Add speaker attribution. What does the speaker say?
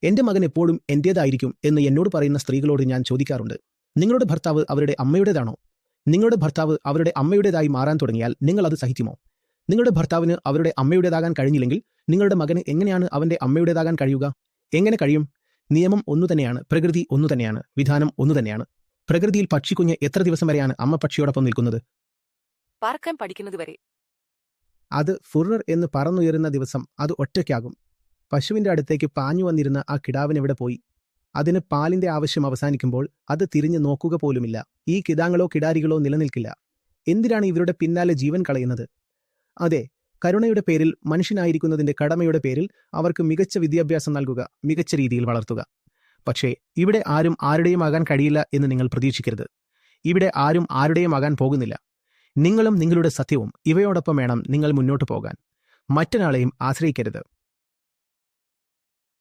Speaker 1: എന്റെ മകൻ എപ്പോഴും എന്റേതായിരിക്കും എന്ന് എന്നോട് പറയുന്ന സ്ത്രീകളോട് ഞാൻ ചോദിക്കാറുണ്ട്, നിങ്ങളുടെ ഭർത്താവ് അവരുടെ അമ്മയുടേതാണോ? നിങ്ങളുടെ ഭർത്താവ് അവരുടെ അമ്മയുടേതായി മാറാൻ തുടങ്ങിയാൽ നിങ്ങൾ അത് സഹിക്കുമോ? നിങ്ങളുടെ ഭർത്താവിന് അവരുടെ അമ്മയുടേതാകാൻ കഴിഞ്ഞില്ലെങ്കിൽ നിങ്ങളുടെ മകന് എങ്ങനെയാണ് അവന്റെ അമ്മയുടേതാകാൻ കഴിയുക? എങ്ങനെ കഴിയും? നിയമം ഒന്നുതന്നെയാണ്, പ്രകൃതി ഒന്നുതന്നെയാണ്, വിധാനം ഒന്നുതന്നെയാണ്. പ്രകൃതിയിൽ പക്ഷിക്കുഞ്ഞ് എത്ര ദിവസം വരെയാണ് അമ്മ പക്ഷിയോടൊപ്പം നിൽക്കുന്നത്?
Speaker 2: പറക്കാൻ പഠിക്കുന്നതുവരെ.
Speaker 1: അത് ഫുറർ എന്ന് പറന്നുയരുന്ന ദിവസം അത് ഒറ്റയ്ക്കാകും. പശുവിന്റെ അടുത്തേക്ക് പാഞ്ഞു വന്നിരുന്ന ആ കിടാവിനെവിടെ പോയി? അതിന് പാലിന്റെ ആവശ്യം അവസാനിക്കുമ്പോൾ അത് തിരിഞ്ഞു നോക്കുക പോലുമില്ല. ഈ കിടാങ്ങളോ കിടാരികളോ നിലനിൽക്കില്ല. എന്തിനാണ് ഇവരുടെ പിന്നാലെ ജീവൻ കളയുന്നത്? അതെ, കരുണയുടെ പേരിൽ, മനുഷ്യനായിരിക്കുന്നതിന്റെ കടമയുടെ പേരിൽ അവർക്ക് മികച്ച വിദ്യാഭ്യാസം നൽകുക, മികച്ച രീതിയിൽ വളർത്തുക. പക്ഷേ ഇവിടെ ആരും ആരുടെയും ആകാൻ കഴിയില്ല എന്ന് നിങ്ങൾ പ്രതീക്ഷിക്കരുത്. ഇവിടെ ആരും ആരുടെയും ആകാൻ പോകുന്നില്ല. നിങ്ങളും നിങ്ങളുടെ സത്യവും ഇവയോടൊപ്പം വേണം നിങ്ങൾ മുന്നോട്ട് പോകാൻ. മറ്റൊരാളെയും ആശ്രയിക്കരുത്.